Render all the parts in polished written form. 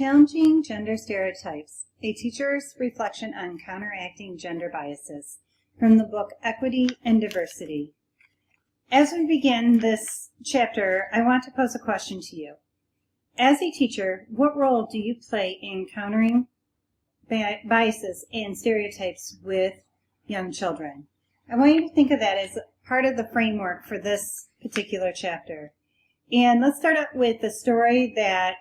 Challenging Gender Stereotypes, a Teacher's Reflection on Counteracting Gender Biases, from the book Equity and Diversity. As we begin this chapter, I want to pose a question to you. As a teacher, what role do you play in countering biases and stereotypes with young children? I want you to think of that as part of the framework for this particular chapter. And let's start out with the story that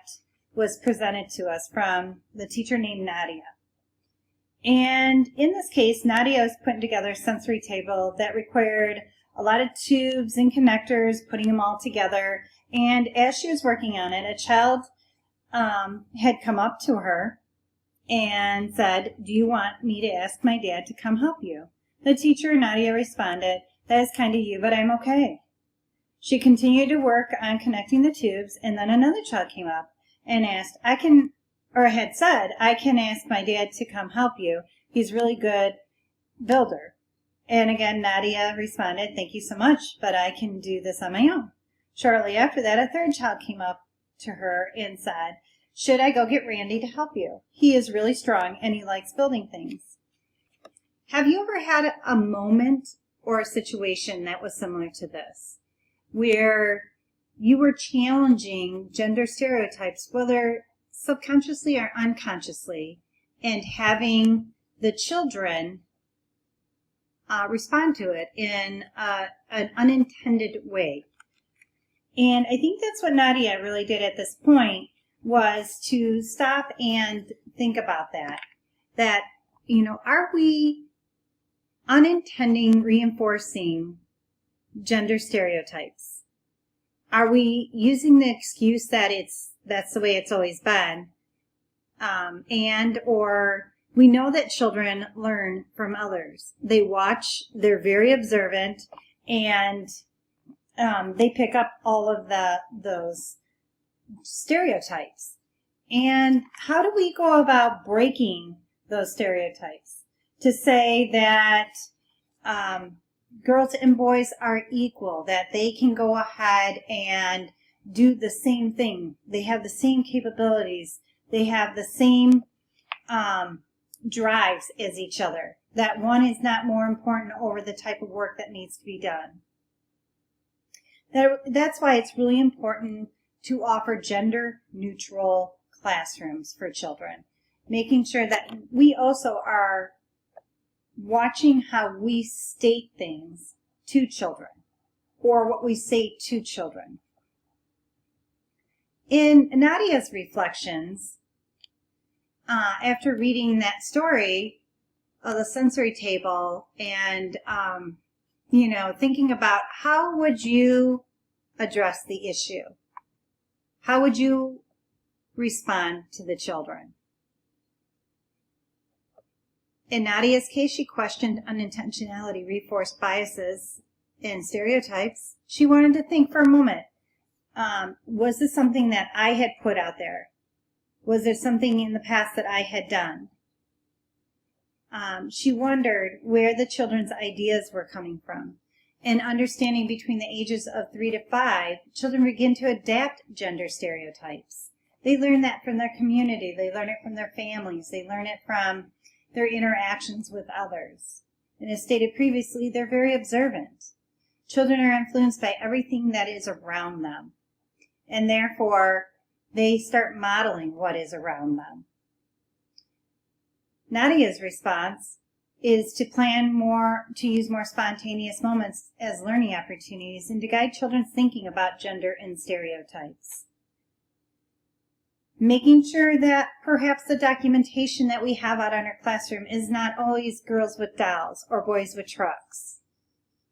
was presented to us from the teacher named Nadia. And in this case, Nadia was putting together a sensory table that required a lot of tubes and connectors, putting them all together. And as she was working on it, a child had come up to her and said, "Do you want me to ask my dad to come help you?" The teacher, Nadia, responded, "That is kind of you, but I'm okay." She continued to work on connecting the tubes, and then another child came up and asked, I can ask my dad to come help you. He's a really good builder. And again, Nadia responded, "Thank you so much, but I can do this on my own." Shortly after that, a third child came up to her and said, "Should I go get Randy to help you? He is really strong and he likes building things." Have you ever had a moment or a situation that was similar to this, where you were challenging gender stereotypes, whether subconsciously or unconsciously, and having the children respond to it in an unintended way? And I think that's what Nadia really did at this point, was to stop and think about that. That, are we unintending reinforcing gender stereotypes? Are we using the excuse that that's the way it's always been? Or we know that children learn from others. They watch, they're very observant, and they pick up all of those stereotypes. And how do we go about breaking those stereotypes? To say that girls and boys are equal, that they can go ahead and do the same thing. They have the same capabilities. They have the same drives as each other. That one is not more important over the type of work that needs to be done. That's why it's really important to offer gender-neutral classrooms for children. Making sure that we also are watching how we state things to children, or what we say to children. In Nadia's reflections, after reading that story of the sensory table and, thinking about how would you address the issue? How would you respond to the children? In Nadia's case, she questioned unintentionality, reinforced biases, and stereotypes. She wanted to think for a moment, was this something that I had put out there? Was there something in the past that I had done? She wondered where the children's ideas were coming from. And understanding between the ages of 3 to 5, children begin to adapt gender stereotypes. They learn that from their community. They learn it from their families. They learn it from their interactions with others. And as stated previously, they're very observant. Children are influenced by everything that is around them. And therefore, they start modeling what is around them. Nadia's response is to use more spontaneous moments as learning opportunities and to guide children's thinking about gender and stereotypes. Making sure that perhaps the documentation that we have out in our classroom is not always girls with dolls or boys with trucks,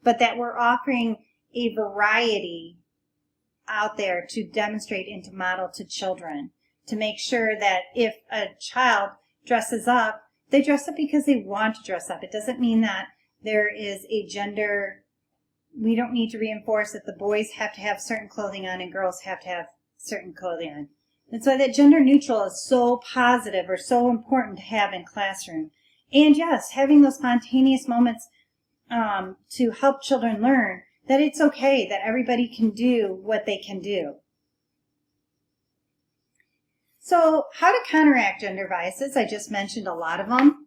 but that we're offering a variety out there to demonstrate and to model to children, to make sure that if a child dresses up, they dress up because they want to dress up. It doesn't mean that there is a gender. We don't need to reinforce that the boys have to have certain clothing on and girls have to have certain clothing on. That's why that gender neutral is so positive or so important to have in classroom. And yes, having those spontaneous moments to help children learn that it's okay, that everybody can do what they can do. So how to counteract gender biases? I just mentioned a lot of them,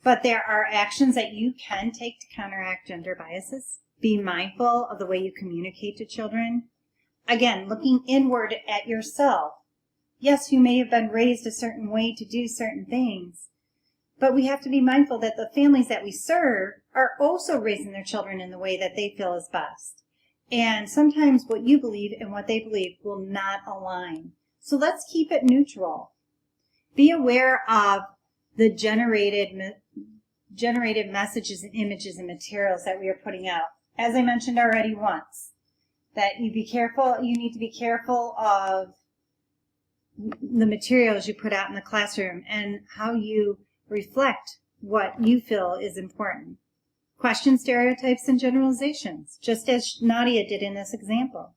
but there are actions that you can take to counteract gender biases. Be mindful of the way you communicate to children. Again, looking inward at yourself. Yes, you may have been raised a certain way to do certain things, but we have to be mindful that the families that we serve are also raising their children in the way that they feel is best. And sometimes what you believe and what they believe will not align. So let's keep it neutral. Be aware of the generated messages and images and materials that we are putting out. As I mentioned already once, that you need to be careful of the materials you put out in the classroom and how you reflect what you feel is important. Question stereotypes and generalizations, just as Nadia did in this example.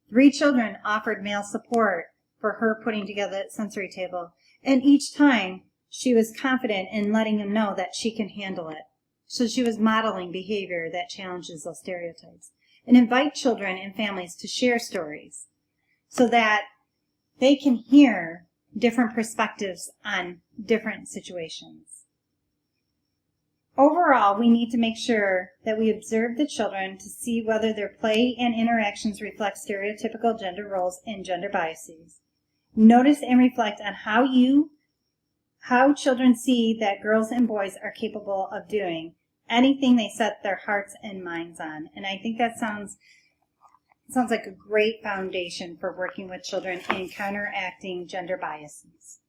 3 children offered male support for her putting together that sensory table, and each time she was confident in letting them know that she can handle it. So she was modeling behavior that challenges those stereotypes. And invite children and families to share stories so that they can hear different perspectives on different situations. Overall, we need to make sure that we observe the children to see whether their play and interactions reflect stereotypical gender roles and gender biases. Notice and reflect on how children see that girls and boys are capable of doing anything they set their hearts and minds on. And I think that sounds like a great foundation for working with children in counteracting gender biases.